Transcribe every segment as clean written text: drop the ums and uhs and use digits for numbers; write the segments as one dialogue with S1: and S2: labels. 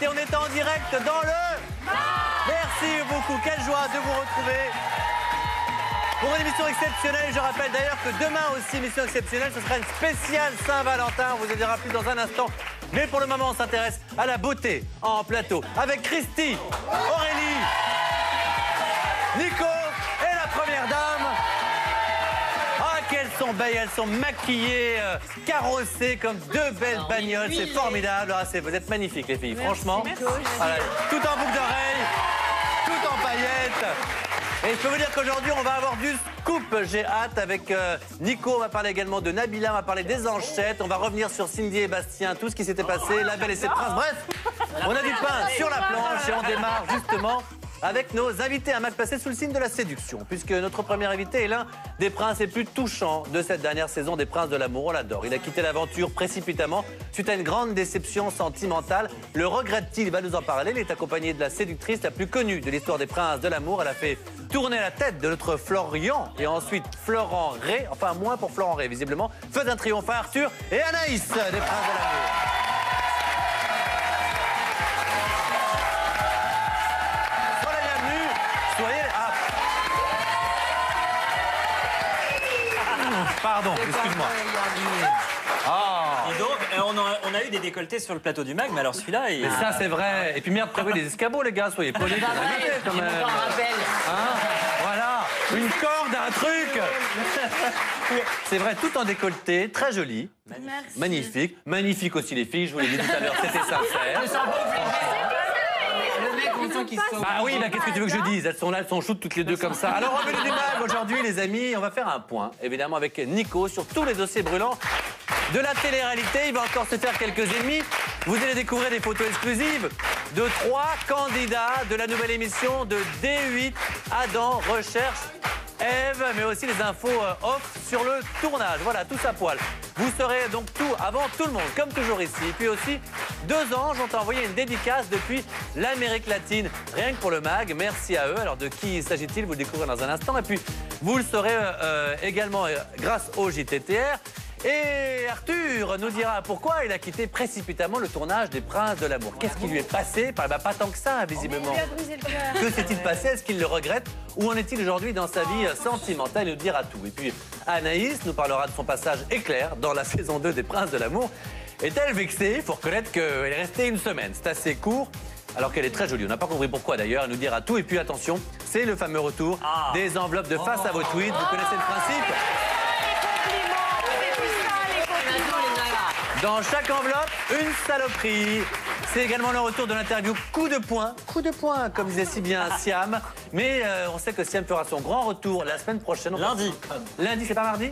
S1: et on est en direct dans le... Merci beaucoup, quelle joie de vous retrouver pour une émission exceptionnelle. Je rappelle d'ailleurs que demain aussi, émission exceptionnelle, ce sera une spéciale Saint-Valentin. On vous en dira plus dans un instant. Mais pour le moment, on s'intéresse à la beauté en plateau avec Christy, Aurélie, Nico et la première dame. Ah, qu'elles sont belles, elles sont maquillées, carrossées comme deux belles bagnoles. C'est formidable. Ah, vous êtes magnifiques, les filles, franchement. Voilà, tout en boucle d'oreille, tout en paillettes. Et je peux vous dire qu'aujourd'hui, on va avoir du scoop. J'ai hâte avec Nico. On va parler également de Nabila. On va parler des Anchettes. On va revenir sur Cindy et Bastien, tout ce qui s'était passé, La Belle et ses Princes. Bref, on a du pain sur la planche et on démarre justement avec nos invités. Un match passé sous le signe de la séduction, puisque notre premier invité est l'un des princes les plus touchants de cette dernière saison des Princes de l'amour. On l'adore. Il a quitté l'aventure précipitamment suite à une grande déception sentimentale. Le regrette-t-il? Il va nous en parler. Il est accompagné de la séductrice la plus connue de l'histoire des Princes de l'amour. Elle a fait tourner la tête de notre Florian et ensuite Florent Rey, enfin moins pour Florent Rey visiblement, fait un triomphe à Arthur et Anaïs des Princes de l'amour. Pardon, excuse-moi.
S2: Et donc, on a eu des décolletés sur le plateau du MAG, mais alors celui-là...
S1: Mais ça, c'est vrai. Et puis merde, prévoyez des escabeaux, les gars. Soyez polis. Quand même. Hein, voilà. Une corde, un truc. C'est vrai, tout en décolleté, très joli.
S3: Merci.
S1: Magnifique. Magnifique aussi, les filles. Je vous l'ai dit tout à l'heure, c'était sincère. Ah oui, bah, qu'est-ce que tu veux que je dise? Elles sont là, elles sont shoots toutes les deux comme ça. Alors, au menu du MAG aujourd'hui, les amis, on va faire un point, évidemment, avec Nico sur tous les dossiers brûlants de la télé-réalité. Il va encore se faire quelques ennemis. Vous allez découvrir des photos exclusives de 3 candidats de la nouvelle émission de D8. Adam recherche Ève, mais aussi les infos off sur le tournage. Voilà, tout à poil. Vous saurez donc tout avant tout le monde, comme toujours ici. Et puis aussi, 2 anges ont envoyé une dédicace depuis l'Amérique latine, rien que pour le MAG. Merci à eux. Alors, de qui s'agit-il? Vous le découvrirez dans un instant. Et puis, vous le saurez également grâce au JTTR. Et Arthur nous dira pourquoi il a quitté précipitamment le tournage des Princes de l'amour. Qu'est-ce qui lui est passé? Bah, pas tant que ça, visiblement. Que s'est-il passé? Est-ce qu'il le regrette? Où en est-il aujourd'hui dans sa vie sentimentale? Il nous dira tout. Et puis Anaïs nous parlera de son passage éclair dans la saison 2 des Princes de l'amour. Est-elle vexée? Il faut reconnaître qu'elle est restée une semaine. C'est assez court. Alors qu'elle est très jolie. On n'a pas compris pourquoi d'ailleurs. Elle nous dira tout. Et puis attention, c'est le fameux retour des enveloppes de face à vos tweets. Vous connaissez le principe? Dans chaque enveloppe, une saloperie. C'est également le retour de l'interview coup de poing, comme disait si bien Siam. Mais on sait que Siam fera son grand retour la semaine prochaine.
S2: Lundi.
S1: Lundi, c'est pas mardi?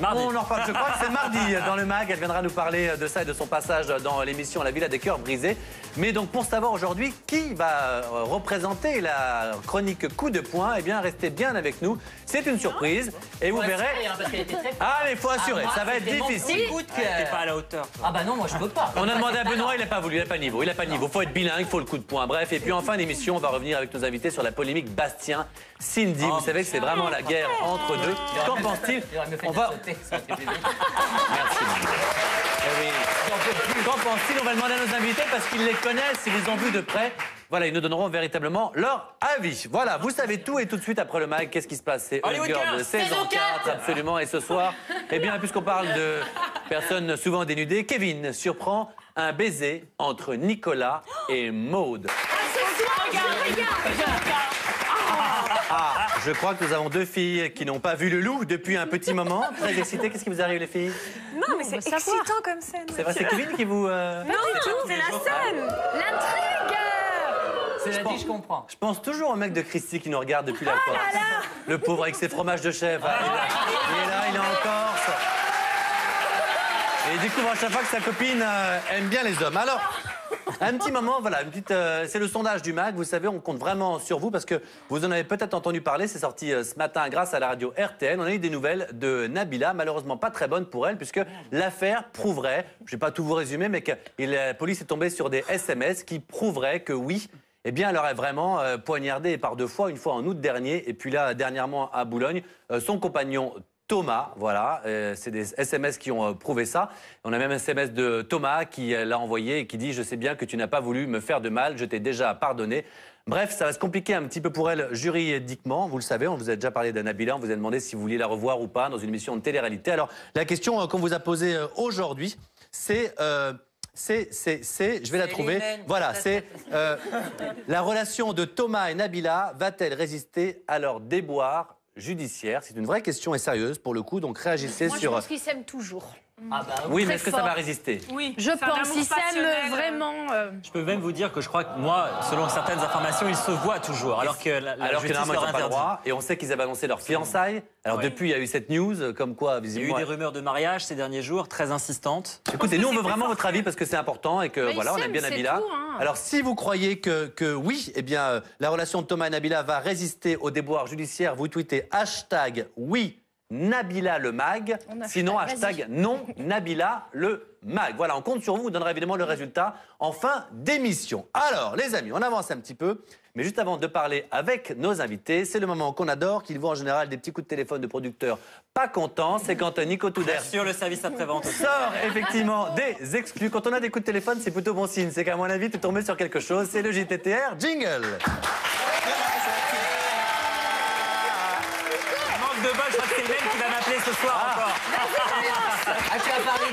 S2: Mardi.
S1: On en reparle, je crois que c'est mardi dans le MAG. Elle viendra nous parler de ça et de son passage dans l'émission La Villa des Cœurs Brisés. Mais donc, pour savoir aujourd'hui qui va représenter la chronique coup de poing, eh bien, restez bien avec nous. C'est une surprise. Et vous verrez... Ah, mais il faut assurer, ça va être difficile.
S2: T'es pas à la hauteur.
S4: Ah bah non, moi je peux pas.
S1: On a demandé à Benoît, il n'a pas voulu, il n'a pas niveau. Il n'a pas niveau. Faut être bilingue, il faut le coup de poing. Bref, et puis en fin d'émission, on va revenir avec nos invités sur la polémique Bastien-Cindy. Vous savez que c'est vraiment la guerre entre deux. Qu'en pense-t-il? On va... Merci. Qu'en pense-t-il? On va demander à nos invités parce qu'ils les connaissent, ils les ont vus de près. Voilà, ils nous donneront véritablement leur avis. Voilà, vous savez tout et tout de suite après le MAG, qu'est-ce qui se passe? C'est
S2: Hollywood
S1: Girl de
S2: Girls,
S1: saison 4, absolument. Et ce soir, eh bien, puisqu'on parle de personnes souvent dénudées, Kevin surprend un baiser entre Nicolas et Maude. Ah, je crois que nous avons 2 filles qui n'ont pas vu le loup depuis un petit moment. Très excitées, qu'est-ce qui vous arrive les filles?
S3: Non, mais c'est excitant comme scène.
S1: C'est vrai, c'est Kevin qui vous...
S3: Non, du tout, c'est la scène. L'intrigue.
S4: C'est la dit, je comprends.
S1: Je pense toujours au mec de Christy qui nous regarde depuis la porte. Le pauvre avec ses fromages de chèvre. Il est là, il est en Corse. Et il découvre à chaque fois que sa copine aime bien les hommes. Alors, un petit moment, voilà, c'est le sondage du MAG. Vous savez, on compte vraiment sur vous parce que vous en avez peut-être entendu parler. C'est sorti ce matin grâce à la radio RTN. On a eu des nouvelles de Nabila, malheureusement pas très bonnes pour elle puisque l'affaire prouverait, je ne vais pas tout vous résumer, mais que la police est tombée sur des SMS qui prouveraient que oui, eh bien, elle aurait vraiment poignardé par 2 fois, une fois en août dernier et puis là, dernièrement à Boulogne, son compagnon Thomas. Voilà, c'est des SMS qui ont prouvé ça. On a même un SMS de Thomas qui l'a envoyé et qui dit « Je sais bien que tu n'as pas voulu me faire de mal, je t'ai déjà pardonné ». Bref, ça va se compliquer un petit peu pour elle juridiquement. Vous le savez, on vous a déjà parlé d'Nabila. On vous a demandé si vous vouliez la revoir ou pas dans une émission de télé-réalité. Alors, la question qu'on vous a posée aujourd'hui, c'est... je vais la trouver. Voilà, c'est la relation de Thomas et Nabila va-t-elle résister à leur déboire judiciaire? C'est une vraie question et sérieuse pour le coup, donc réagissez
S3: Moi,
S1: sur...
S3: je pense qu'ils s'aiment toujours.
S4: Ah bah
S1: Oui, mais
S3: très
S1: est-ce que ça
S3: fort.
S1: va résister?
S3: Oui.
S5: Je pense, ils s'aiment vraiment.
S2: Je peux même vous dire que je crois que moi, selon certaines informations, ils se voient toujours, alors que la
S1: Alors que
S2: justice
S1: normalement,
S2: leur
S1: ils n'ont pas le
S2: interdit.
S1: droit. Et on sait qu'ils avaient annoncé leur fiançailles. Alors
S2: Ouais.
S1: depuis, il y a eu cette news, comme quoi,
S2: Il y a eu
S1: visiblement...
S2: des rumeurs de mariage ces derniers jours, très insistantes.
S1: Écoutez, nous, on veut vraiment votre avis parce que c'est important et que,
S5: Mais
S1: voilà, on
S5: ils
S1: aime bien
S5: s'aiment, c'est
S1: Nabila.
S5: tout, hein.
S1: Alors, si vous croyez que oui, eh bien, la relation de Thomas et Nabila va résister au déboire judiciaire, vous tweetez hashtag oui, Nabila le mag.
S5: On a
S1: Sinon,
S5: fait-
S1: hashtag non, Nabila le mag. Voilà, on compte sur vous, on donnera évidemment le résultat en fin d'émission. Alors, les amis, on avance un petit peu. Mais juste avant de parler avec nos invités, c'est le moment qu'on adore, qu'ils voient en général des petits coups de téléphone de producteurs pas contents. C'est quand Nico Touder
S2: Sur le service après-vente.
S1: sort effectivement des exclus. Quand on a des coups de téléphone, c'est plutôt bon signe. C'est qu'à mon avis, tu es tombé sur quelque chose. C'est le JTTR Jingle.
S2: Manque de bol, je crois que c'est le même qui va m'appeler ce soir encore.
S4: Ah, tu as parlé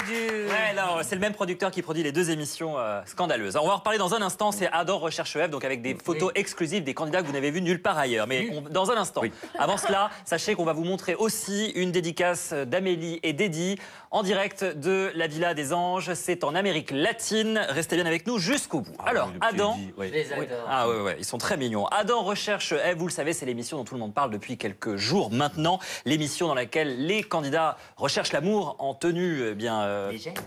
S4: du...
S2: Ouais, non, c'est le même producteur qui produit les deux émissions scandaleuses. Alors, on va en reparler dans un instant. C'est Adore Recherche F, donc avec des photos exclusives des candidats que vous n'avez vus nulle part ailleurs. Mais dans un instant.
S1: Oui.
S2: Avant cela, sachez qu'on va vous montrer aussi une dédicace d'Amélie et d'Eddie en direct de la Villa des Anges. C'est en Amérique latine. Restez bien avec nous jusqu'au bout. Alors, Adam.
S4: Les adore.
S2: Ah ouais, ils sont très mignons. Adam Recherche F, vous le savez, c'est l'émission dont tout le monde parle depuis quelques jours maintenant. L'émission dans laquelle les candidats recherchent l'amour en tenue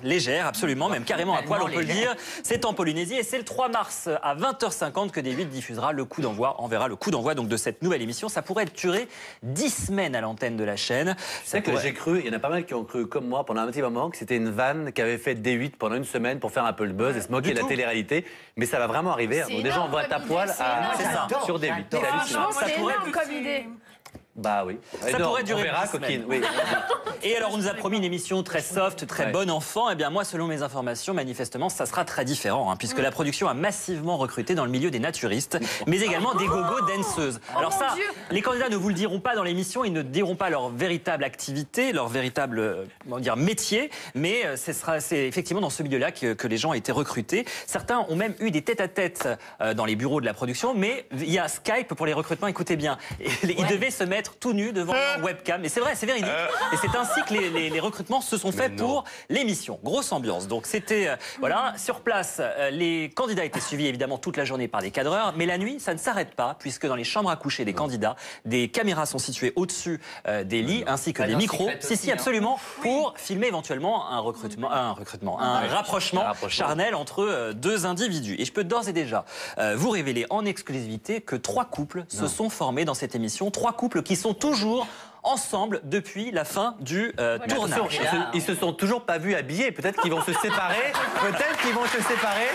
S2: légère, absolument, même carrément à poil, on peut le dire. C'est en Polynésie et c'est le 3 mars à 20h50 que D8 diffusera le coup d'envoi, enverra le coup d'envoi donc de cette nouvelle émission. Ça pourrait durer 10 semaines à l'antenne de la chaîne.
S1: C'est que j'ai cru, il y en a pas mal qui ont cru comme moi pendant un petit moment que c'était une vanne qu'avait fait D8 pendant une semaine pour faire un peu le buzz et se moquer de la télé-réalité. Mais ça va vraiment arriver.
S5: C'est
S1: Donc déjà, on
S5: énorme
S1: voit ta
S5: comme
S1: poil
S5: idée, c'est
S1: à...
S5: énorme.
S2: C'est ça.
S1: sur D8. C'est
S4: J'adore.
S1: hallucinant.
S5: Franchement,
S2: Ça
S5: c'est
S2: pourrait-
S5: énorme comme idée.
S1: Bah oui.
S2: Ça pourrait durer
S1: On verra,
S2: 10 semaines.
S1: coquine. Oui.
S2: Et alors, on nous a promis une émission très soft, très bonne enfant. Eh bien, moi, selon mes informations, manifestement, ça sera très différent, hein, puisque la production a massivement recruté dans le milieu des naturistes, mais également des gogo danseuses. Alors
S5: mon
S2: ça,
S5: Dieu.
S2: les candidats ne vous le diront pas dans l'émission, ils ne diront pas leur véritable activité, leur véritable métier, mais c'est effectivement dans ce milieu-là que les gens ont été recrutés. Certains ont même eu des tête-à-tête dans les bureaux de la production, mais il y a Skype pour les recrutements, écoutez bien. Et ils devaient se mettre tout nus devant leur webcam. Et c'est vrai, c'est véridique. Et c'est ainsi que les recrutements se sont faits pour l'émission. Grosse ambiance. Donc c'était, voilà, sur place, les candidats étaient suivis évidemment toute la journée par des cadreurs. Mais la nuit, ça ne s'arrête pas, puisque dans les chambres à coucher des candidats, des caméras sont situées au-dessus des lits, ainsi que des
S4: dans
S2: micros.
S4: Secret
S2: Si,
S4: aussi, hein.
S2: absolument, pour filmer éventuellement un rapprochement charnel entre deux individus. Et je peux d'ores et déjà vous révéler en exclusivité que 3 couples se sont formés dans cette émission. 3 couples qui sont toujours ensemble depuis la fin du tournage.
S1: Attention, ils se sont toujours pas vus habillés. Peut-être qu'ils vont se séparer. Peut-être qu'ils vont se séparer.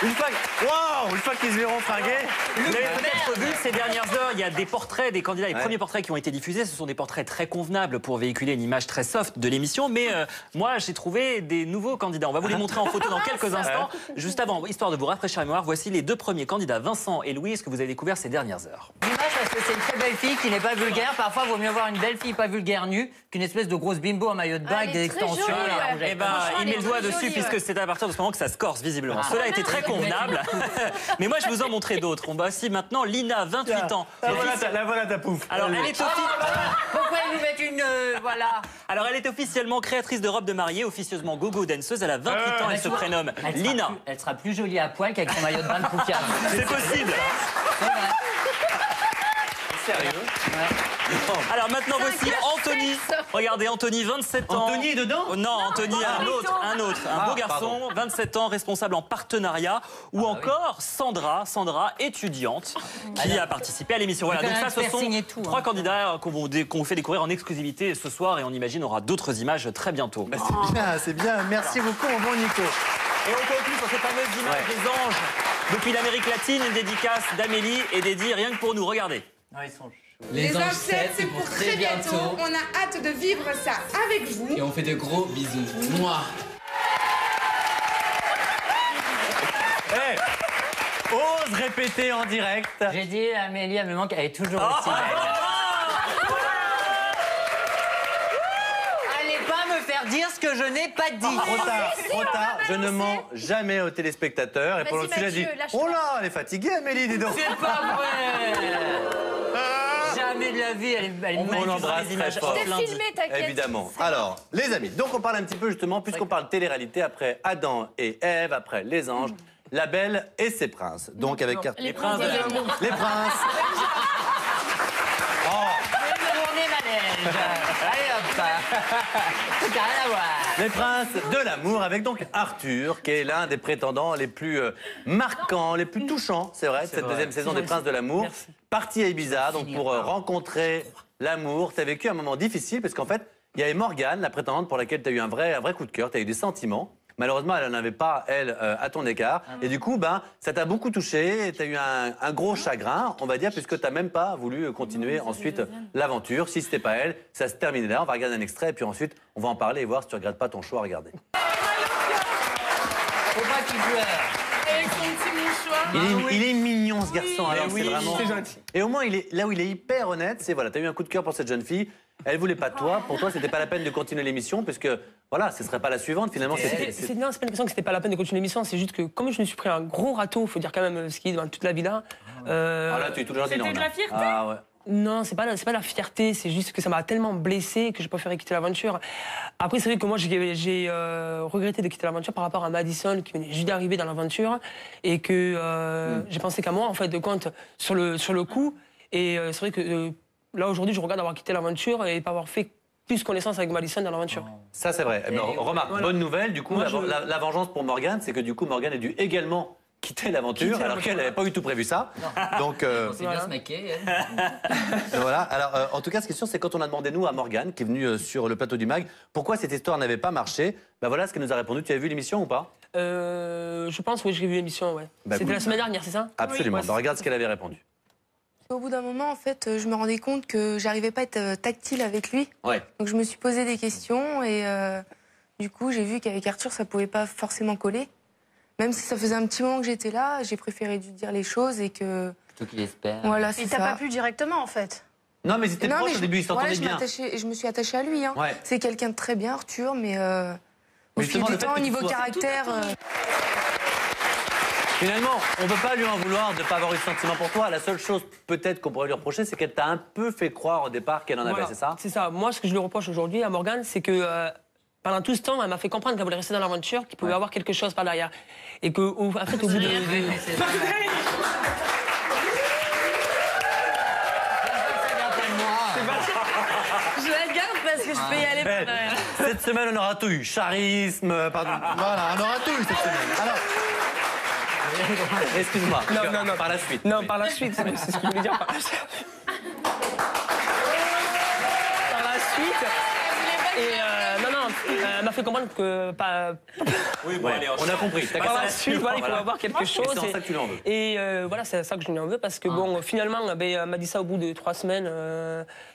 S1: Une fois qu'ils se verront fringués.
S2: Vous l'avez peut-être vu ces dernières heures, il y a des portraits des candidats, les premiers portraits qui ont été diffusés. Ce sont des portraits très convenables pour véhiculer une image très soft de l'émission. Mais moi, j'ai trouvé des nouveaux candidats. On va vous les montrer en photo dans quelques instants. Juste avant, histoire de vous rafraîchir la mémoire, voici les 2 premiers candidats, Vincent et Louise, que vous avez découvert ces dernières heures.
S4: L'image, parce que c'est une très belle fille qui n'est pas vulgaire. Parfois, il vaut mieux voir une belle fille pas vulgaire nue qu'une espèce de grosse bimbo en maillot de bain
S5: Elle
S4: avec des
S5: est très
S4: extensions.
S5: jolie,
S4: et un
S5: ouais.
S4: rouge à
S2: Eh ben,
S5: Franchement,
S2: il
S5: elle
S2: met
S5: est
S2: le doigt
S5: très
S2: dessus
S5: jolie,
S2: puisque
S5: ouais.
S2: c'est à partir de ce moment que ça se corse visiblement. Cela a été très convenable. Mais moi, je vous en montrer d'autres. On va aussi maintenant Lina, 28 ans.
S1: La voilà ta pouffe.
S2: Alors,
S4: Pourquoi ils nous mettent une... voilà.
S2: Alors, elle est officiellement créatrice de robes de mariée, officieusement gogo danseuse. Elle a 28 ans, elle se prénomme Lina.
S4: Elle sera plus jolie à poil qu'avec son maillot de bain de Poufiane.
S2: C'est possible.
S4: C'est vrai.
S1: Sérieux.
S2: Alors maintenant voici Anthony. Regardez Anthony, 27 ans.
S1: Anthony est dedans?
S2: Oh, non, Anthony, un autre, un beau garçon, 27 ans, responsable en partenariat. Ou encore Sandra, étudiante, qui a participé à l'émission. Voilà,
S4: Il
S2: donc
S4: fait
S2: ça,
S4: un
S2: ce sont
S4: piercing et tout,
S2: 3
S4: hein.
S2: candidats qu'on vous fait découvrir en exclusivité ce soir et on imagine aura d'autres images très bientôt.
S1: C'est bien. Merci beaucoup, mon bon Nico.
S2: Et on conclut sur ces fameuses images des anges. Depuis l'Amérique latine, une dédicace d'Amélie et d'Eddie, rien que pour nous. Regardez.
S4: Non, ils sont chauds.
S6: Les Anges 7, c'est pour très bientôt. On a hâte de vivre ça avec vous.
S7: Et on fait de gros bisous. Moi.
S1: Hey, ose répéter en direct.
S4: J'ai dit, Amélie, elle me manque, elle est toujours aussi belle. Allez pas me faire dire ce que je n'ai pas dit.
S1: Trop tard, je ne mens jamais aux téléspectateurs. Et pendant que tu l'as dit, oh là, elle est fatiguée, Amélie, dis donc.
S4: C'est pas vrai. Jamais de la vie, elle est magnifique.
S1: On l'embrasse très fort.
S3: Je t'ai filmé, t'inquiète.
S1: Évidemment. Alors, les amis, donc on parle un petit peu justement, puisqu'on parle télé-réalité, après Adam et Ève, après les anges, la Belle et ses princes. Donc avec
S3: Les princes de l'amour.
S1: les princes.
S4: Tournez manège. Allez hop. Ça n'a rien à voir.
S1: Les princes de l'amour, avec donc Arthur, qui est l'un des prétendants les plus marquants, les plus touchants, c'est vrai, de cette deuxième saison des Princes de l'amour. Parti à Ibiza, donc pour rencontrer l'amour. Tu as vécu un moment difficile, parce qu'en fait, il y avait Morgane, la prétendante pour laquelle tu as eu un vrai coup de cœur, tu as eu des sentiments. Malheureusement, elle n'en avait pas, elle, à ton écart. Et du coup, ça t'a beaucoup touché, tu as eu un gros chagrin, on va dire, puisque tu n'as même pas voulu continuer ensuite l'aventure. Si c'était pas elle, ça se terminait là. On va regarder un extrait, et puis ensuite, on va en parler et voir si tu regrettes pas ton choix à regarder.
S4: Faut pas qu'il pleure.
S6: Avec son petit mouchoir.
S1: Il est mignon, ce garçon. Alors,
S7: oui,
S1: c'est vraiment...
S7: c'est gentil.
S1: Et au moins, là où il est hyper honnête, c'est voilà, tu as eu un coup de cœur pour cette jeune fille. Elle voulait pas de toi. Pour toi, c'était pas la peine de continuer l'émission, puisque voilà, ce serait pas la suivante. Finalement,
S8: Non, c'est pas une question que c'était pas la peine de continuer l'émission. C'est juste que comme je me suis pris un gros râteau, faut dire quand même ce qui est devant toute la villa.
S1: Ah là, tu es toujours dit non.
S3: C'était de la fierté.
S1: Ah ouais.
S8: Non, c'est pas la fierté, c'est juste que ça m'a tellement blessé que je préférais quitter l'aventure. Après, c'est vrai que moi, j'ai regretté de quitter l'aventure par rapport à Madison qui venait juste d'arriver dans l'aventure et que j'ai pensé qu'à moi, en fait, de compte sur le coup. Et c'est vrai que là, aujourd'hui, je regarde avoir quitté l'aventure et pas avoir fait plus connaissance avec Madison dans l'aventure.
S1: Ça, c'est vrai. Mais remarque,
S8: voilà.
S1: bonne nouvelle, du coup,
S8: Moi,
S1: la vengeance pour Morgane, c'est que du coup, Morgane a dû également quitter l'aventure, alors qu'elle n'avait pas du tout prévu ça. Donc,
S4: C'est bien ce maquet.
S1: voilà. Alors, en tout cas, ce qui est sûr, c'est quand on a demandé, nous, à Morgane, qui est venue sur le plateau du MAG, pourquoi cette histoire n'avait pas marché, voilà ce qu'elle nous a répondu. Tu as vu l'émission ou pas?
S8: Je pense, oui, j'ai vu l'émission, ouais.
S1: Bah,
S8: C'était la semaine dernière, c'est ça?
S1: Absolument.
S8: Oui.
S1: Regarde ce qu'elle avait répondu.
S9: Au bout d'un moment, en fait, je me rendais compte que j'arrivais pas à être tactile avec lui.
S1: Ouais.
S9: Donc je me suis posé des questions et du coup, j'ai vu qu'avec Arthur, ça pouvait pas forcément coller. Même si ça faisait un petit moment que j'étais là, j'ai préféré lui dire les choses et que...
S4: Plutôt qu'il espère.
S9: Voilà,
S3: Et
S9: c'est
S3: t'as
S9: ça.
S3: pas pu directement, en fait.
S1: Non, mais ils étaient proches au début, ils s'entendaient bien.
S9: Je me suis attachée à lui. Hein.
S1: Ouais.
S9: C'est quelqu'un de très bien, Arthur, mais au fil
S1: justement,
S9: du
S1: le fait
S9: temps,
S1: que
S9: au
S1: tu
S9: niveau
S1: sois-
S9: caractère...
S1: Finalement, on ne peut pas lui en vouloir de ne pas avoir eu de sentiment pour toi. La seule chose peut-être qu'on pourrait lui reprocher, c'est qu'elle t'a un peu fait croire au départ qu'elle en avait, c'est ça?
S8: C'est ça. Moi, ce que je lui reproche aujourd'hui à Morgane, c'est que pendant tout ce temps, elle m'a fait comprendre qu'elle voulait rester dans l'aventure, qu'il pouvait y avoir quelque chose par derrière. Et qu'en fait, au bout de...
S3: Je la garde parce que je peux y aller par derrière.
S1: Cette semaine, on aura tout eu. Charisme, pardon. Voilà, on aura tout eu cette semaine. Alors, excuse-moi.
S8: Non.
S1: Par la suite.
S8: Non,
S1: oui.
S8: par la suite, c'est ce que je voulais dire. Par la suite. Elle m'a fait comprendre que...
S2: Oui, bon,
S1: Ouais,
S2: allez,
S1: on a compris. T'as
S8: Par
S1: qu'à
S8: la suite, voilà, il faut avoir quelque chose.
S1: C'est en ça que tu lui en veux.
S8: Et voilà, c'est ça que je lui en veux parce que bon, finalement, elle m'a dit ça au bout de 3 semaines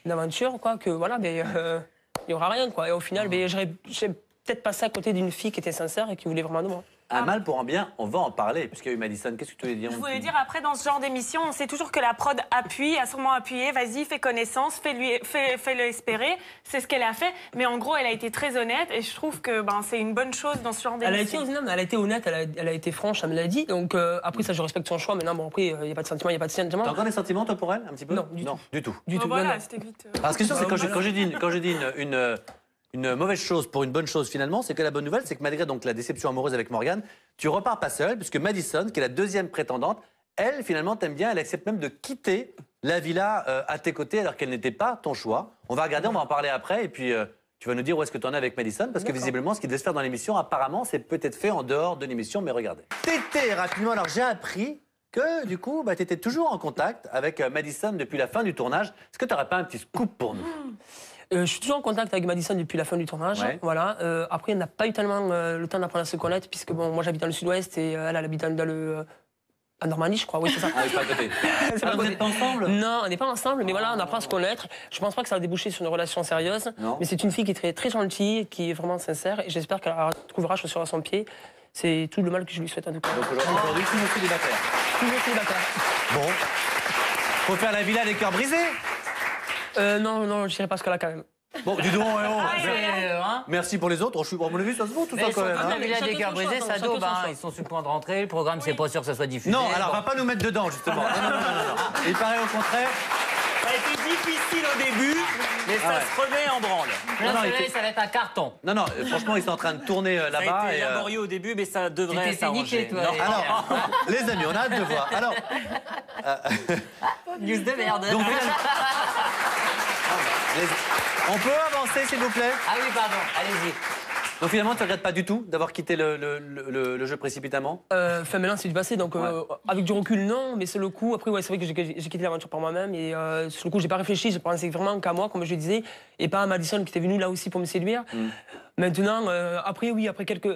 S8: d'aventure, quoi, que voilà, il y aura rien, quoi. Et au final, j'ai peut-être passé à côté d'une fille qui était sincère et qui voulait vraiment de moi.
S1: Un mal pour un bien, on va en parler, puisqu'il y a eu Madison. Qu'est-ce que tu voulais dire?
S3: Je voulais dire, après, dans ce genre d'émission, on sait toujours que la prod appuie, a sûrement appuyé, vas-y, fais connaissance, fais-le espérer. C'est ce qu'elle a fait. Mais en gros, elle a été très honnête et je trouve que c'est une bonne chose dans ce genre d'émission.
S8: Elle a été honnête, elle a été franche, elle me l'a dit. Donc après, ça, je respecte son choix. Mais non, bon, après, il n'y a pas de sentiment, il n'y a pas de sentiment.
S1: T'as encore des sentiments, toi, pour elle, un petit peu?
S8: Non, du tout. Du tout.
S3: Voilà,
S8: Non.
S3: c'était vite.
S1: Alors, ce qui est sûr, c'est que quand je dis une mauvaise chose pour une bonne chose finalement, c'est que la bonne nouvelle, c'est que malgré donc la déception amoureuse avec Morgane, tu repars pas seule, puisque Madison, qui est la deuxième prétendante, elle finalement t'aime bien, elle accepte même de quitter la villa à tes côtés alors qu'elle n'était pas ton choix. On va regarder, on va en parler après, et puis tu vas nous dire où est-ce que tu en es avec Madison, parce que visiblement ce qui devait se faire dans l'émission, apparemment, c'est peut-être fait en dehors de l'émission, mais regardez. Tété, rapidement, alors j'ai appris que du coup, tu étais toujours en contact avec Madison depuis la fin du tournage. Est-ce que tu n'aurais pas un petit scoop pour nous?
S8: Je suis toujours en contact avec Madison depuis la fin du tournage.
S1: Ouais.
S8: Voilà. Après, elle n'a pas eu tellement le temps d'apprendre à se connaître, puisque bon, moi j'habite dans le sud-ouest et elle habite dans le À Normandie, je crois, oui, c'est ça.
S1: Ah, c'est pas à côté.
S8: C'est pas
S1: Alors, vous
S8: côté.
S1: n'êtes pas ensemble?
S8: Non, on n'est pas ensemble, mais voilà, on apprend à se connaître. Je pense pas que ça va déboucher sur une relation sérieuse.
S1: Non.
S8: Mais c'est une fille qui est très, très gentille, qui est vraiment sincère, et j'espère qu'elle trouvera chaussure à son pied. C'est tout le mal que je lui souhaite en tout cas.
S1: Donc aujourd'hui, tout le monde célibataire.
S8: Toujours célibataire.
S1: Bon. Faut faire la villa des cœurs brisés.
S8: Non, non, je dirais pas ce qu'elle a quand même.
S1: Bon, dis donc,
S4: Hein
S1: merci pour les autres. Oh, à mon avis, ça se vaut tout ça
S4: Mais
S1: quand même. hein.
S4: la villa des cœurs brisés, ça daube, hein. Ils sont sur le point de rentrer, le programme, c'est pas sûr que ça soit diffusé.
S1: Non, alors va pas nous mettre dedans, justement. Non. Il paraît au contraire.
S2: Ça a été difficile au début, mais ça se remet en branle.
S4: Là,
S1: Non,
S4: ça va être un carton.
S1: Non, franchement, ils sont en train de tourner
S2: Ça a
S1: là-bas.
S2: été laborieux au début, mais ça devrait
S4: Tu t'es niqué,
S2: s'arranger.
S4: toi.
S2: Non.
S1: Alors, les amis, on a hâte de voir. Alors,
S4: News de merde.
S1: donc, on peut avancer, s'il vous plaît?
S4: Ah oui, pardon, allez-y.
S1: Donc finalement, tu ne regrettes pas du tout d'avoir quitté le jeu précipitamment?
S8: Enfin, maintenant, c'est du passé, donc avec du recul, non, mais c'est le coup. Après, ouais, c'est vrai que j'ai quitté l'aventure par moi-même, et sur le coup, j'ai pas réfléchi, je pensais vraiment qu'à moi, comme je le disais, et pas à Madison qui était venue là aussi pour me séduire. Maintenant, après, oui, après quelques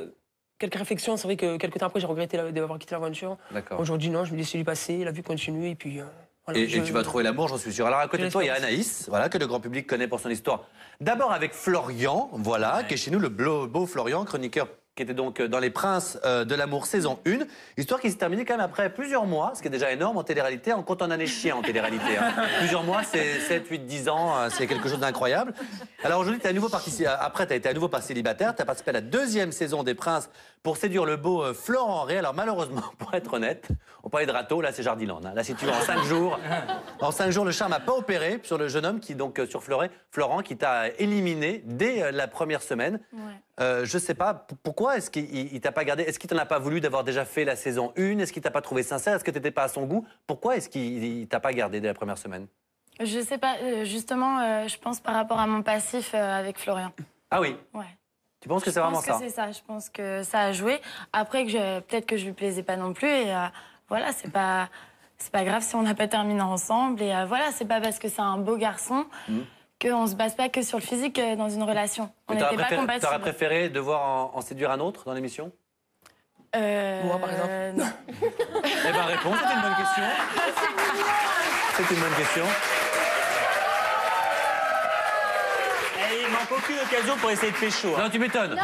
S8: réflexions, c'est vrai que quelques temps après, j'ai regretté d'avoir quitté l'aventure.
S1: D'accord.
S8: Aujourd'hui, non, je me laisse lui passer, la vie continue, et puis. Voilà,
S1: Et tu vas trouver l'amour, j'en suis sûr. Alors à côté de toi, il y a Anaïs, voilà, que le grand public connaît pour son histoire. D'abord avec Florian, voilà, qui est chez nous, le beau Florian, chroniqueur qui était donc dans Les Princes de l'amour saison 1. Histoire qui s'est terminée quand même après plusieurs mois, ce qui est déjà énorme en télé-réalité, en comptant année chien en télé-réalité. Hein. Plusieurs mois, c'est 7, 8, 10 ans, c'est quelque chose d'incroyable. Alors aujourd'hui, tu as été à nouveau par célibataire, tu as participé à la 2e saison des Princes pour séduire le beau Florent Rey. Alors malheureusement, pour être honnête, on parlait de râteau, là c'est Jardiland. Hein. Là, si tu veux, en 5 jours, le charme n'a pas opéré sur le jeune homme qui, donc, sur Florent, qui t'a éliminé dès la première semaine.
S3: Ouais.
S1: Je sais pas, pourquoi est-ce qu'il t'a pas gardé? Est-ce qu'il t'en a pas voulu d'avoir déjà fait la saison 1? Est-ce qu'il t'a pas trouvé sincère? Est-ce que t'étais pas à son goût? Pourquoi est-ce qu'il t'a pas gardé dès la première semaine?
S5: Je sais pas, justement, je pense par rapport à mon passif avec Florian.
S1: Ah oui?
S5: Ouais.
S1: Tu penses que c'est vraiment ça?
S5: Je pense que c'est ça, je pense que ça a joué. Après, peut-être que je lui plaisais pas non plus, et voilà, c'est pas grave si on n'a pas terminé ensemble, et voilà, c'est pas parce que c'est un beau garçon qu'on se base pas que sur le physique dans une relation. On n'était pas compatibles.
S1: T'aurais préféré devoir en séduire un autre dans l'émission?
S8: Moi, par exemple.
S5: Non.
S1: Eh ben, réponds, c'est une bonne question. C'est une bonne question.
S2: Et il manque aucune occasion pour essayer de pécho. Hein.
S1: Non, tu m'étonnes.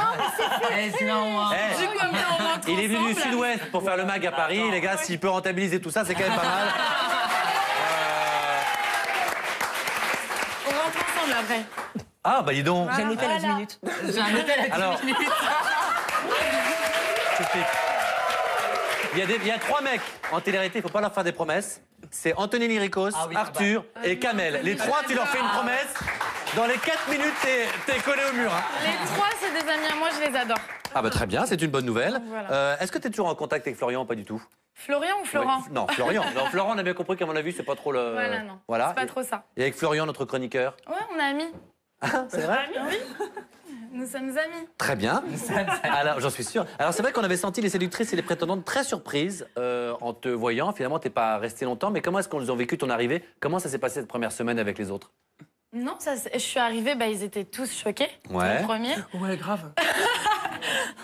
S1: Il est venu du sud-ouest pour faire le mag à Paris. Les gars, s'il peut rentabiliser tout ça, c'est quand même pas mal.
S5: On rentre ensemble après.
S1: Ah, bah dis donc.
S8: J'ai un hôtel à 10 minutes.
S4: J'ai un hôtel à 10
S1: Alors,
S4: minutes.
S1: il y a 3 mecs en télé-réalité, il faut pas leur faire des promesses. C'est Anthony Lyricos, Arthur et Kamel. Les 3, tu leur fais une promesse. Dans les 4 minutes, t'es collé au mur. Hein.
S5: Les 3, c'est des amis à moi, je les adore.
S1: Ah bah très bien, c'est une bonne nouvelle.
S5: Voilà.
S1: Est-ce que tu es toujours en contact avec Florian ou pas du tout?
S5: Florian ou Florent?
S1: Ouais, non, Florian. Non, Florent, on a bien compris qu'à mon avis, c'est pas trop le...
S5: Voilà, non.
S1: Voilà.
S5: C'est pas trop ça.
S1: Et avec Florian, notre chroniqueur?
S5: Ouais, on est amis.
S1: C'est vrai?
S5: Oui. Nous sommes amis.
S1: Très bien. Alors, j'en suis sûr. Alors, c'est vrai qu'on avait senti les séductrices et les prétendantes très surprises en te voyant. Finalement, t'es pas resté longtemps. Mais comment est-ce qu'ils ont vécu ton arrivée? Comment ça s'est passé cette première semaine avec les autres?
S5: Non, je suis arrivée, ils étaient tous choqués.
S1: Ouais.
S5: Le premier.
S8: Ouais, grave.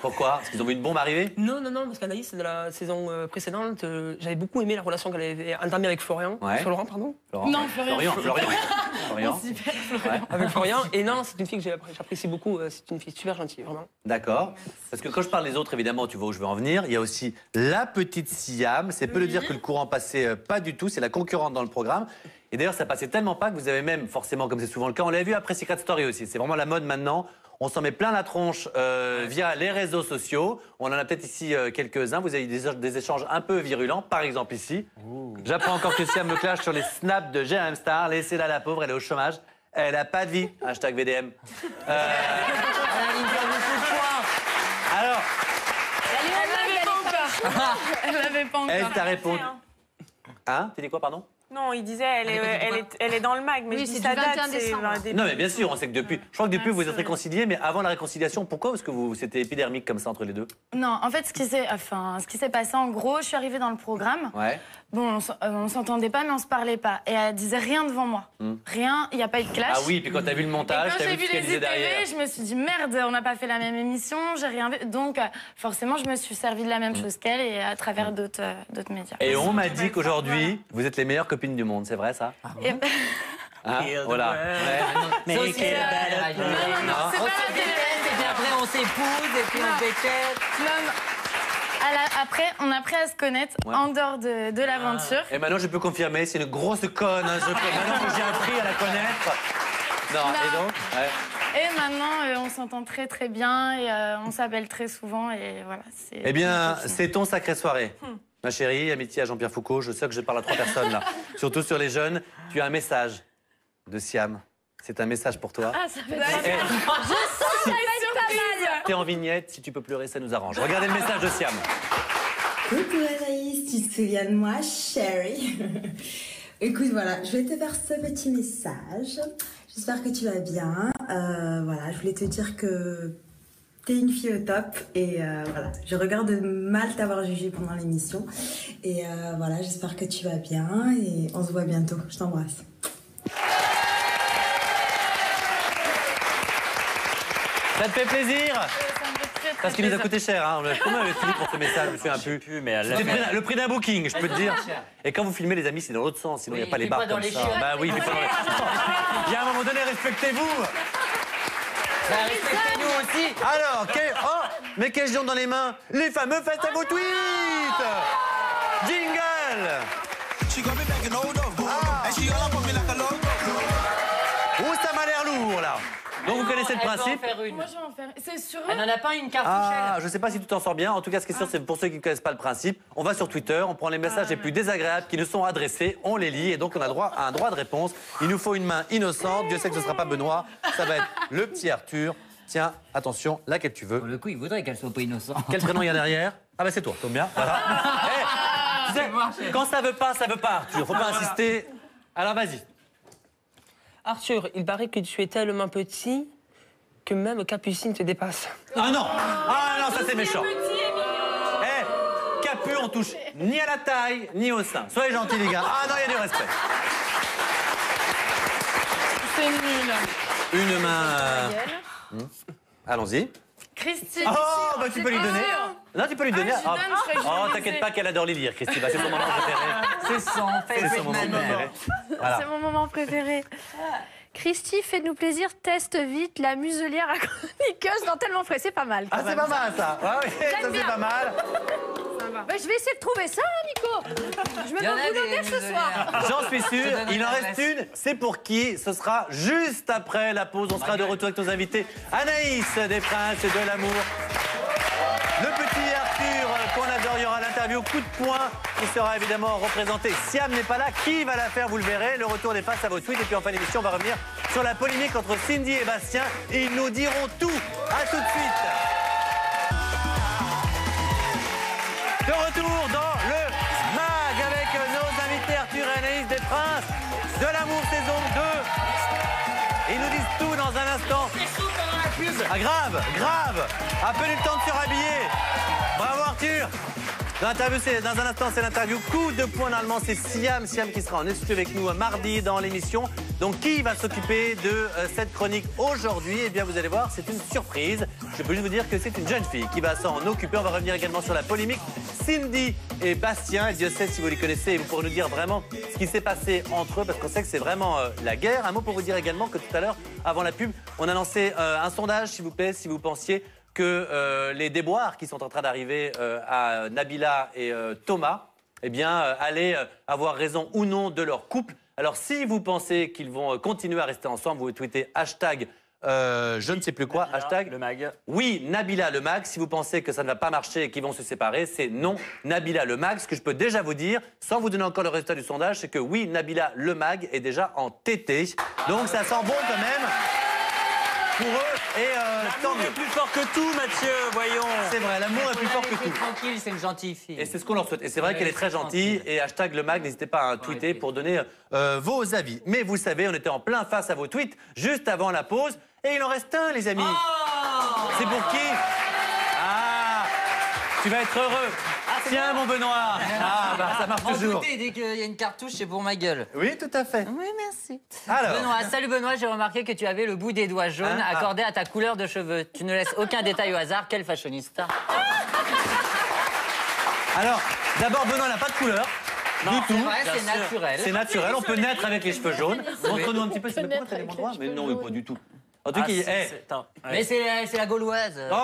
S1: Pourquoi? Parce qu'ils ont vu une bombe arriver?
S8: Non, parce qu'Anaïs, de la saison précédente, j'avais beaucoup aimé la relation qu'elle avait entamée avec Florian.
S1: Ouais.
S8: Florent, pardon.
S5: Non, Florian.
S1: Florian.
S5: Super,
S1: Ouais.
S8: Avec Florian. Et non, c'est une fille que j'apprécie beaucoup. C'est une fille super gentille, vraiment.
S1: D'accord. Parce que quand je parle des autres, évidemment, tu vois où je veux en venir. Il y a aussi la petite Siam. C'est peu de dire que le courant passait pas du tout. C'est la concurrente dans le programme. Et d'ailleurs, ça passait tellement pas que vous avez même, forcément, comme c'est souvent le cas, on l'a vu après Secret Story aussi. C'est vraiment la mode maintenant. On s'en met plein la tronche via les réseaux sociaux. On en a peut-être ici quelques-uns. Vous avez des échanges un peu virulents. Par exemple ici. J'apprends encore que Siam me clash sur les snaps de GM Star. Laissez-la, la pauvre, elle est au chômage. Elle n'a pas de vie. Hashtag VDM. Alors,
S5: Elle l'avait pas encore.
S1: elle t'a répondu. Hein? Tu dis quoi, pardon?
S3: Non, il disait elle est dans le mag, mais
S10: Oui,
S3: je dis
S10: c'est
S3: sa
S10: du 21
S3: date, c'est
S10: décembre.
S3: un début.
S1: Non, mais bien sûr, on sait que depuis. Je crois que depuis, vous êtes réconciliés, mais avant la réconciliation, pourquoi? Parce que c'était épidermique comme ça entre les deux.
S5: Non, en fait, ce qui s'est passé, en gros, je suis arrivée dans le programme.
S1: Ouais.
S5: Bon, on s'entendait pas, mais on se parlait pas. Et elle disait rien devant moi. Rien, il n'y a pas eu de clash.
S1: Ah oui, puis quand t'as vu le
S5: Et
S1: montage,
S5: quand
S1: t'as
S5: j'ai
S1: vu
S5: vu
S1: ce qu'elle
S5: les
S1: disait derrière.
S5: ITV, je me suis dit merde, on n'a pas fait la même émission, j'ai rien vu. Donc forcément, je me suis servi de la même chose qu'elle et à travers d'autres médias.
S1: Et on m'a dit qu'aujourd'hui, vous êtes les meilleures copines du monde, c'est vrai ça?
S5: Et-
S1: Hein? Voilà. Ouais.
S2: Mais
S4: aussi,
S2: quelle belle
S4: radio.
S5: Non, c'est
S4: On
S5: pas
S4: se
S5: la télé.
S4: déteste, et puis après on s'épouse, et puis on pétette.
S5: Après, on a appris à se connaître en dehors de l'aventure.
S1: Et maintenant, je peux confirmer, c'est une grosse conne. Hein, maintenant que j'ai appris à la connaître. Non, et donc
S5: Et maintenant, on s'entend très très bien et on s'appelle très souvent et voilà.
S1: Eh bien, c'est ton sacrée soirée. Ma chérie, amitié à Jean-Pierre Foucault, je sais que je parle à 3 personnes là. Surtout sur les jeunes, tu as un message de Siam. C'est un message pour toi.
S10: Ah, ça fait très bien. Je sens que ça va être pas mal.
S1: T'es en vignette, si tu peux pleurer, ça nous arrange. Regardez le message de Siam.
S11: Coucou Anaïs, tu te souviens de moi, chérie? Écoute, voilà, je vais te faire ce petit message. J'espère que tu vas bien. Voilà, je voulais te dire que t'es une fille au top et voilà, je regarde mal t'avoir jugé pendant l'émission. Et voilà, j'espère que tu vas bien et on se voit bientôt. Je t'embrasse.
S1: Ça te fait plaisir? Parce qu'il nous a coûté cher. Hein. Comment avait fini pour ce message? Je me souviens plus.
S2: Mais
S1: c'était le prix d'un booking, je peux te dire. Et quand vous filmez, les amis, c'est dans l'autre sens. Sinon, il n'y a pas les barres comme ça. Bah oui, il y a un moment donné, respectez-vous.
S4: Bah, respectez-nous aussi.
S1: Alors, mais qu'est-ce qu'ils ont dans les mains? Les fameux faites à vos tweets. Jingle. Oh, ça m'a l'air lourd, là. Donc vous connaissez le principe.
S5: Moi, je vais en faire. C'est sûr.
S4: Elle n'en a pas une cartouche.
S1: Ah, je sais pas si tu t'en sors bien. En tout cas, ce qui est sûr, c'est pour ceux qui ne connaissent pas le principe, on va sur Twitter, on prend les messages les plus désagréables qui nous sont adressés, on les lit et donc on a droit à un droit de réponse. Il nous faut une main innocente. Dieu sait que ce ne sera pas Benoît. Ça va être le petit Arthur. Tiens, attention, laquelle tu veux.
S4: Pour le coup, il voudrait qu'elle soit pas innocente.
S1: Quel prénom il y a derrière? Ah bah c'est toi, tombe bien. Voilà. Tu sais, quand ça veut pas, Arthur. Faut pas insister. Alors vas-y.
S8: Arthur, il paraît que tu es tellement petit que même Capucine te dépasse.
S1: Ah non! Ah non, ça c'est méchant. Capu, on touche ni à la taille, ni au sein. Soyez gentils, les gars. Ah non, il y a du respect.
S5: C'est nul.
S1: Une main. Allons-y.
S5: Christine.
S1: Oh, bah tu peux lui donner. Non, tu peux lui donner.
S5: Oh,
S1: t'inquiète pas qu'elle adore les lire, Christine. Bah, c'est son moment préféré. C'est son moment préféré. Voilà.
S10: C'est mon moment préféré. Christy, fais-nous plaisir, teste vite la muselière à chroniqueuse dans Tellement Frais. C'est pas mal.
S1: Ah, c'est pas mal ça. Ah, oui, ça c'est pas mal.
S10: Bah, je vais essayer de trouver ça, Nico. Je me donne boulot ce soir.
S1: J'en suis sûr. Il en reste une. C'est pour qui? Ce sera juste après la pause. On sera de retour avec nos invités. Anaïs des Princes et de l'amour. Le petit Arthur qu'on adore, il y aura l'interview coup de poing qui sera évidemment représenté. Siam n'est pas là, qui va la faire, vous le verrez. Le retour des faces à vos tweets. Et puis en fin d'émission, on va revenir sur la polémique entre Cindy et Bastien. Et ils nous diront tout. À tout de suite. De retour dans le MAG avec nos invités Arthur et Anaïs des Princes de l'amour saison 2. Ils nous disent tout dans un instant. Ah grave. À peine eu le temps de se rhabiller. Bravo Arthur. Dans un instant, c'est l'interview coup de poing allemand. C'est Siam qui sera en studio avec nous mardi dans l'émission. Donc qui va s'occuper de cette chronique aujourd'hui? Eh bien vous allez voir, c'est une surprise. Je peux juste vous dire que c'est une jeune fille qui va s'en occuper. On va revenir également sur la polémique Cindy et Bastien. Et Dieu sait si vous les connaissez et vous pourrez nous dire vraiment ce qui s'est passé entre eux parce qu'on sait que c'est vraiment la guerre. Un mot pour vous dire également que tout à l'heure, avant la pub, on a lancé un sondage, s'il vous plaît, si vous pensiez que les déboires qui sont en train d'arriver à Nabila et Thomas, eh bien, allaient avoir raison ou non de leur couple. Alors, si vous pensez qu'ils vont continuer à rester ensemble, vous tweetez hashtag je ne sais plus quoi,
S2: Nabila,
S1: hashtag
S2: le mag.
S1: Oui, Nabila le mag. Si vous pensez que ça ne va pas marcher et qu'ils vont se séparer, c'est non, Nabila le mag. Ce que je peux déjà vous dire, sans vous donner encore le résultat du sondage, c'est que oui, Nabila le mag est déjà en tété. Donc ça sent bon quand même. pour eux. Et tant
S2: L'amour
S1: mieux.
S2: est plus fort que tout, Mathieu, voyons.
S1: C'est vrai, l'amour est plus fort que tout.
S4: Tranquille, c'est une gentille fille.
S1: Et c'est ce qu'on leur souhaite. Et c'est vrai qu'elle est très gentille. Et hashtag le mag, n'hésitez pas à tweeter pour donner vos avis. Mais vous savez, on était en plein face à vos tweets juste avant la pause. Et il en reste un, les amis. C'est pour qui? Ah, tu vas être heureux. Tiens, mon Benoît. Ah, bah ça marche toujours.
S4: Écoutez, dès qu'il y a une cartouche, c'est pour ma gueule.
S1: Oui, tout à fait.
S4: Oui, merci.
S1: Alors.
S4: Benoît, salut Benoît, j'ai remarqué que tu avais le bout des doigts jaunes accordé à ta couleur de cheveux. Tu ne laisses aucun détail au hasard. Quel fashionista.
S1: Alors, d'abord, Benoît n'a pas de couleur. Du tout.
S4: Ouais, c'est naturel.
S1: C'est naturel, on peut naître avec les cheveux jaunes. Montre-nous un petit peu, c'est pourquoi t'as les bons droits? Mais non, pas du tout. En tout cas,
S4: Mais c'est la gauloise.
S1: Oh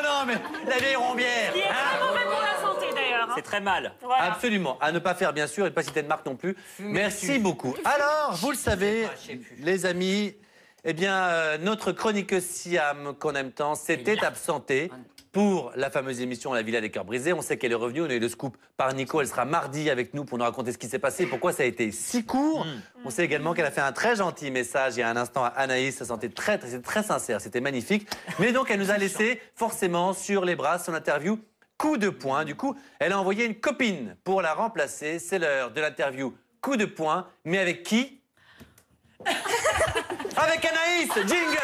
S1: non, mais la vieille rombière.
S3: Qui est très mauvais pour la santé d'ailleurs.
S2: C'est très mal.
S3: Voilà.
S1: Absolument. À ne pas faire, bien sûr, et pas citer de marque non plus. Merci beaucoup. Alors, vous le savez, les amis, eh bien, notre chroniqueuse Siam, qu'on aime tant, s'était absentée pour la fameuse émission La Villa des Cœurs Brisés. On sait qu'elle est revenue, on a eu le scoop par Nico. Elle sera mardi avec nous pour nous raconter ce qui s'est passé, pourquoi ça a été si court. On sait également qu'elle a fait un très gentil message il y a un instant à Anaïs. Ça sentait c'était très sincère, c'était magnifique. Mais donc, elle nous a laissé forcément sur les bras son interview coup de poing. Du coup, elle a envoyé une copine pour la remplacer. C'est l'heure de l'interview coup de poing. Mais avec qui? Avec Anaïs. Jingle.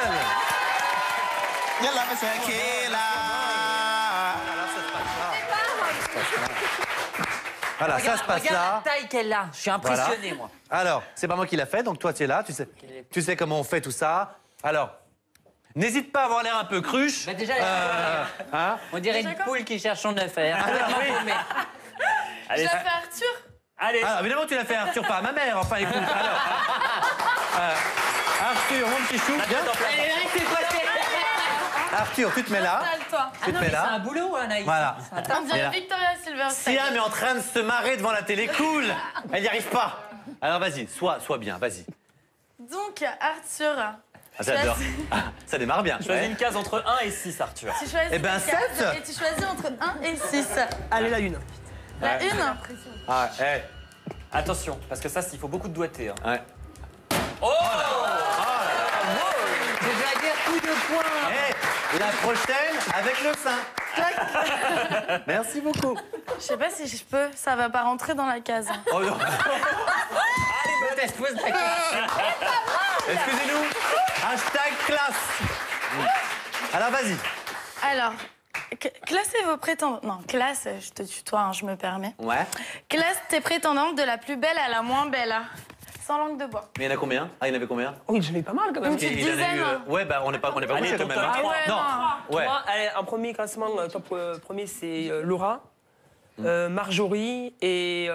S1: Voilà, ça se passe
S4: Regarde
S1: là.
S4: la taille qu'elle a. Je suis impressionné, moi.
S1: Alors, c'est pas moi qui l'a fait, donc toi tu es là, tu sais comment on fait tout ça. Alors, n'hésite pas à avoir l'air un peu cruche.
S4: Bah déjà, on dirait une poule qui cherche son œuf.
S1: Allez,
S5: Je la fais Arthur.
S2: Allez.
S1: Alors, évidemment, tu l'as fait Arthur, pas à ma mère. Enfin, écoute, alors. Arthur, mon petit chou, viens. Arthur, tu te mets là.
S5: Installe-toi.
S1: Tu te mets
S4: C'est un
S1: là.
S4: boulot, Anaïs.
S1: Voilà.
S5: On dirait Victoria Silverstone.
S1: Siam est en train de se marrer devant la télé, cool. Elle n'y arrive pas. Alors, vas-y, sois bien, vas-y.
S5: Donc, Arthur.
S1: Ah, j'adore. Ah, ça démarre bien.
S2: Choisis une case entre 1 et 6, Arthur.
S5: Tu choisis
S1: Eh ben,
S5: une case
S1: 7.
S5: et tu choisis entre 1 et 6.
S8: Allez, la une.
S5: La une.
S1: Ah,
S2: Attention, parce que ça, il faut beaucoup de doigté. Hein.
S1: ouais.
S2: Oh,
S4: Je dois dire coup de poing.
S1: La prochaine avec le sein. Merci beaucoup.
S5: Je sais pas si je peux, ça va pas rentrer dans la case.
S1: Oh non.
S4: Allez, pose la question.
S1: Excusez-nous. Hashtag classe. Alors, vas-y.
S5: Alors, classez vos prétendants. Non, classe, je te tutoie, hein, je me permets.
S1: Ouais.
S5: Classe tes prétendantes de la plus belle à la moins belle. Sans langue de bois.
S1: Mais il y en a combien? Ah, il y en avait combien?
S8: Oui, j'en ai pas mal quand même.
S5: Une petite
S1: Il y en a
S5: dizaine.
S1: eu, ouais, bah on n'est pas couché quand même.
S2: top
S1: hein.
S2: 3.
S5: Ouais,
S1: Non. Ouais.
S8: Moi, allez, en premier classement, top premier, c'est Laura, Marjorie et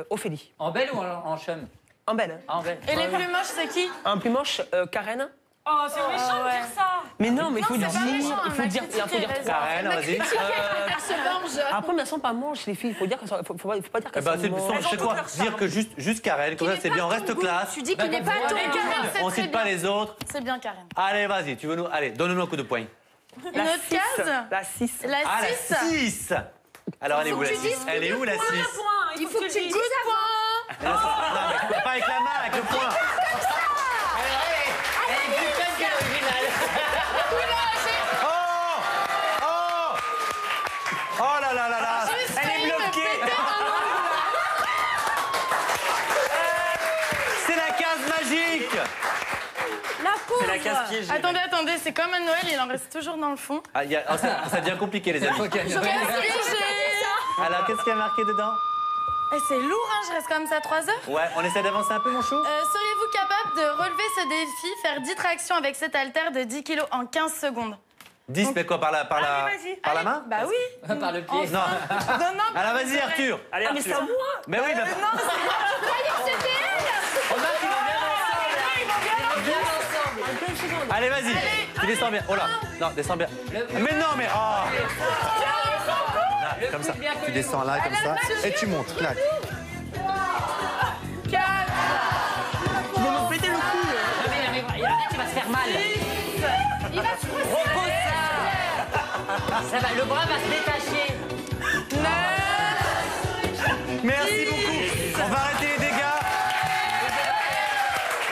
S8: Ophélie.
S4: En belle ou en chum?
S8: En belle. Hein.
S4: En belle.
S5: Et les plus moches, c'est qui?
S8: En plus moche, Karen.
S3: Oh, c'est méchant de dire ça.
S8: Mais non, mais il faut
S5: c'est
S8: dire.
S5: pas méchant,
S8: Il faut
S5: on a
S8: dire. Il faut
S5: critiqué,
S8: dire
S5: vas-y.
S8: trois.
S1: Karen, vas-y.
S5: Elle se venge.
S8: Après, mais elles sont pas moches, les filles. Il faut dire qu'elles sont. Faut pas dire
S1: Eh
S8: qu'elles
S1: ben,
S8: sont
S1: c'est
S8: moches.
S1: c'est quoi? Dire que juste Karen, comme ça c'est bien, on reste classe.
S10: Tu dis qu'il n'est pas ton
S5: Mais Karen, c'est
S1: On
S5: très
S1: cite pas
S5: bien.
S1: les autres.
S5: C'est bien, Karen.
S1: Allez, vas-y, tu veux nous. Allez, donne-nous un coup de poing.
S5: Une autre case?
S8: La 6.
S5: La
S1: Ah,
S5: 6.
S1: la 6. Alors, elle est où la 6? Elle est où la 6?
S10: Il faut que tu le dises avant.
S1: Non, mais pas avec la main, avec le poing.
S4: Elle est plus jeune que l'original.
S1: Oh là là là là.
S2: Elle est bloquée.
S1: C'est la case magique.
S5: La pauvre.
S2: C'est la case piégée.
S5: Attendez, c'est comme à Noël, il en reste toujours dans le fond.
S1: Ah, ça devient compliqué, les amis.
S5: J'aurais piégé.
S1: Alors, qu'est-ce qu'il y a marqué dedans?
S5: Eh, c'est lourd, hein, je reste comme ça 3 heures.
S1: Ouais, on essaie d'avancer un peu, mon chou?
S5: Seriez-vous capable de relever ce défi, faire 10 tractions avec cet haltère de 10 kilos en 15 secondes?
S1: 10, mais quoi, par la main?
S5: Bah oui.
S4: Par le pied.
S1: Non.
S5: Non.
S1: Alors, vas-y, Arthur.
S2: Allez, Arthur.
S8: C'est à moi.
S1: Mais oui, mais...
S4: Remarque, ils vont bien ensemble.
S1: Allez, vas-y. Tu descends bien. Oh là. Non, descends bien. Mais non, mais... Oh. Là, comme ça. Tu descends là, comme ça. Et tu montes. Clac.
S5: 4.
S8: Tu vas me péter le cou.
S4: Il y en a qui va se faire mal.
S5: Il va se
S4: Repose ça. Ça va, le bras va se détacher.
S5: 9.
S1: Merci beaucoup. On va arrêter les dégâts.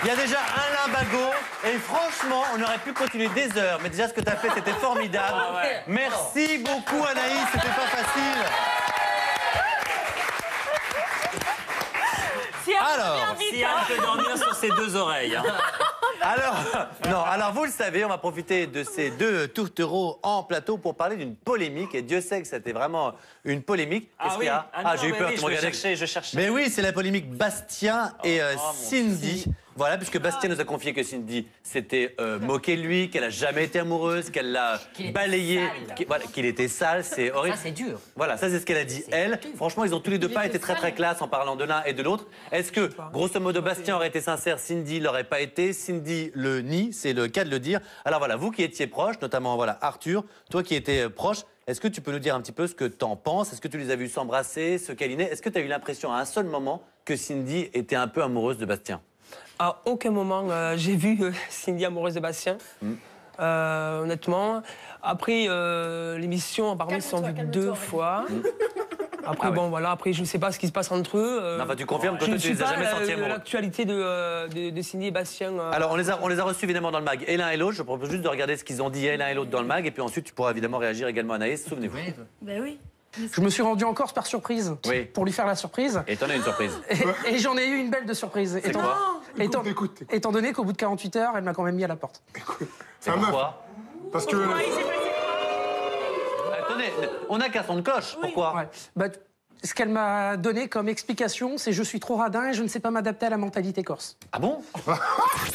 S1: Il y a déjà un limbago et franchement, on aurait pu continuer des heures. Mais déjà, ce que tu as fait, c'était formidable.
S2: Ah ouais.
S1: Merci beaucoup, Anaïs. C'était pas facile.
S2: Si Anne peut dormir sur ses deux oreilles. Hein.
S1: Alors vous le savez, on va profiter de ces deux tourtereaux en plateau pour parler d'une polémique. Et Dieu sait que c'était vraiment une polémique. Qu'est-ce qu'il y a? J'ai eu peur.
S2: Oui, je cherchais.
S1: Mais oui, c'est la polémique Bastien et Cindy. Voilà, puisque Bastien nous a confié que Cindy s'était moquée de lui, qu'elle a jamais été amoureuse, qu'elle l'a balayé, qu'il était sale, c'est horrible.
S4: Ça, c'est dur.
S1: Voilà, ça c'est ce qu'elle a dit. Elle, franchement, ils ont tous les deux pas été très très classe en parlant de l'un et de l'autre. Est-ce que, grosso modo, Bastien aurait été sincère, Cindy l'aurait pas été? Cindy le nie, c'est le cas de le dire. Alors voilà, vous qui étiez proches, notamment voilà Arthur, toi qui étais proche, est-ce que tu peux nous dire un petit peu ce que t'en penses? Est-ce que tu les as vus s'embrasser, se câliner? Est-ce que tu as eu l'impression à un seul moment que Cindy était un peu amoureuse de Bastien?
S8: À aucun moment, j'ai vu Cindy amoureuse de Bastien, honnêtement. Après, l'émission, apparemment, ils se sont vus 2 fois. Après, bon, voilà, après, je ne sais pas ce qui se passe entre eux.
S1: Enfin, tu confirmes que toi, tu les as jamais sentis amoureux.
S8: L'actualité de Cindy et Bastien.
S1: Alors, on les a reçus évidemment dans le mag, et l'un et l'autre. Je propose juste de regarder ce qu'ils ont dit, l'un et l'autre, dans le mag. Et puis ensuite, tu pourras évidemment réagir également, Anaïs. Souvenez-vous.
S5: Ben oui.
S12: Je me suis rendu en Corse par surprise, pour lui faire la surprise.
S1: Et t'en as une surprise.
S12: Et j'en ai eu une belle de surprise. Étant donné qu'au bout de 48 heures, elle m'a quand même mis à la porte.
S1: C'est pourquoi?
S13: Parce que...
S1: Attendez, on n'a qu'un son de cloche. Pourquoi?
S12: Ce qu'elle m'a donné comme explication, c'est je suis trop radin et je ne sais pas m'adapter à la mentalité corse.
S1: Ah bon?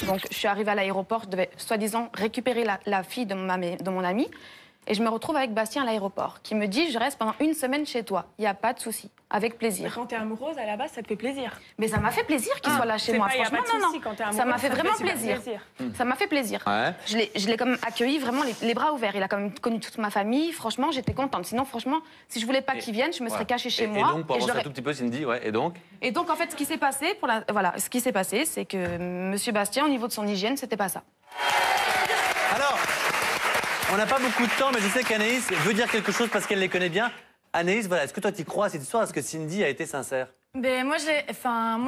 S14: Donc je suis arrivée à l'aéroport, je devais soi-disant récupérer la fille de mon ami. Et je me retrouve avec Bastien à l'aéroport, qui me dit « Je reste pendant 1 semaine chez toi, il n'y a pas de souci, avec plaisir. »
S3: Mais quand t'es amoureuse, à la base, ça te fait plaisir.
S14: Mais ça m'a fait plaisir qu'il soit là chez moi, franchement, ça m'a fait vraiment plaisir. Ça m'a fait plaisir.
S1: Ouais.
S14: Je l'ai comme accueilli vraiment les bras ouverts. Il a quand même connu toute ma famille, franchement, j'étais contente. Sinon, franchement, si je voulais pas qu'il vienne, je me serais cachée chez moi.
S1: Et donc, pour avancer un tout petit peu, Cindy, et donc?
S14: Et donc, en fait, ce qui s'est passé, ce qui s'est passé, c'est que Monsieur Bastien, au niveau de son hygiène, c'était pas ça.
S1: Alors, on n'a pas beaucoup de temps, mais je sais qu'Anaïs veut dire quelque chose parce qu'elle les connaît bien. Anaïs, voilà, est-ce que toi, tu crois à cette histoire? Est-ce que Cindy a été sincère?
S5: Ben moi,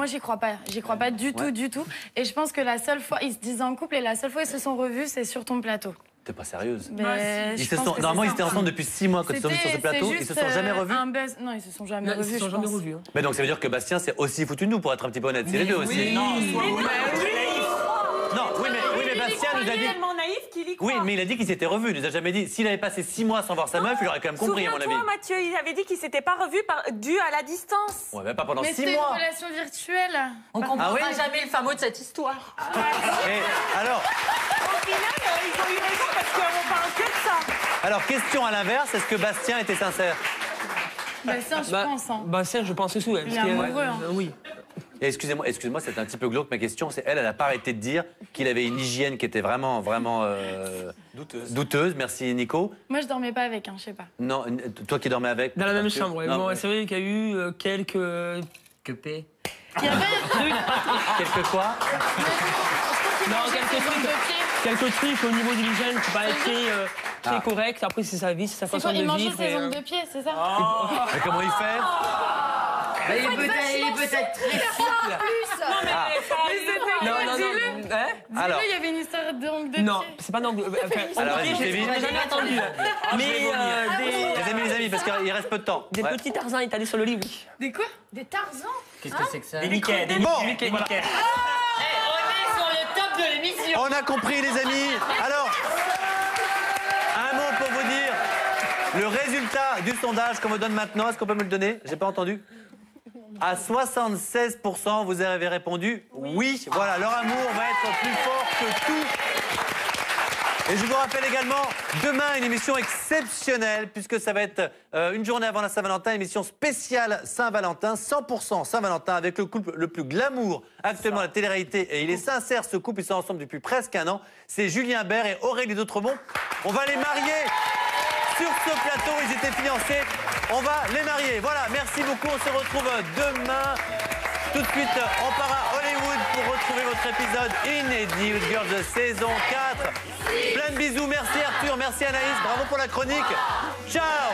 S5: j'y crois pas. J'y crois pas du tout, du tout. Et je pense que la seule fois, ils se disent en couple et la seule fois ils se sont revus, c'est sur ton plateau.
S1: T'es pas sérieuse?
S5: Normalement,
S1: ils étaient ensemble depuis 6 mois quand ils sont venus sur ce plateau. Ils se sont jamais revus?
S5: Non, ils se sont jamais revus.
S8: Ils se sont jamais revus.
S1: Mais donc, ça veut dire que Bastien s'est aussi foutu de nous, pour être un petit peu honnête. C'est les deux aussi.
S2: Non,
S1: mais Bastien nous a dit... Oui, mais il a dit qu'il s'était revu. Il nous a jamais dit. S'il avait passé 6 mois sans voir sa meuf, il aurait quand même compris, à mon avis.
S3: Souviens-toi, Mathieu, il avait dit qu'il s'était pas revu dû à la distance.
S1: Ouais, mais pas pendant 6 mois.
S5: Mais c'était une relation virtuelle.
S4: On comprendra jamais le fin mot de cette histoire.
S1: Et alors...
S3: Au final, ils ont eu raison parce qu'on parle que de ça.
S1: Alors, question à l'inverse, est-ce que Bastien était sincère?
S5: Bastien, je pense.
S8: Bastien, je pense aussi.
S5: Il est amoureux.
S8: Oui.
S1: Et excusez-moi, c'est un petit peu glauque ma question. C'est elle n'a pas arrêté de dire qu'il avait une hygiène qui était vraiment douteuse. Merci Nico.
S5: Moi, je dormais pas avec, je sais pas.
S1: Non, toi qui dormais avec.
S8: Dans la même chambre. Bon, c'est vrai qu'il y a eu quelques.
S4: P.
S5: Il y avait un truc.
S1: Quelques quoi?
S8: Non, quelques trucs au niveau de l'hygiène qui pas été très correct. Après, c'est sa vie, c'est sa façon de vivre.
S5: Il mangeait ses ongles de pied, c'est ça?
S1: Mais comment il fait?
S4: Il est peut-être très souple.
S5: Alors, il y avait une histoire d'ongles de pied.
S8: Non, c'est pas d'ongles.
S1: Alors, vas-y,
S8: j'ai jamais entendu.
S1: Mais les amis, parce qu'il reste peu de temps.
S8: Des petits Tarzans étalés sur le lit, oui.
S5: Des quoi? Des Tarzans?
S4: Qu'est-ce que c'est que ça?
S2: Des Mickey, des Mickey.
S4: On est sur le top de l'émission.
S1: On a compris, les amis. Alors, un mot pour vous dire. Le résultat du sondage qu'on me donne maintenant, est-ce qu'on peut me le donner? J'ai pas entendu. À 76%, vous avez répondu oui. Voilà, leur amour va être plus fort que tout. Et je vous rappelle également, demain, une émission exceptionnelle, puisque ça va être une journée avant la Saint-Valentin, émission spéciale Saint-Valentin, 100% Saint-Valentin, avec le couple le plus glamour actuellement à la télé-réalité. Et il est sincère, ce couple, ils sont ensemble depuis presque 1 an. C'est Julien Bert et Aurélie Dautremont. On va les marier sur ce plateau, ils étaient fiancés. On va les marier. Voilà, merci beaucoup. On se retrouve demain. Tout de suite, on part à Hollywood pour retrouver votre épisode inédit de Girls saison 4. Plein de bisous. Merci Arthur, merci Anaïs. Bravo pour la chronique. Ciao.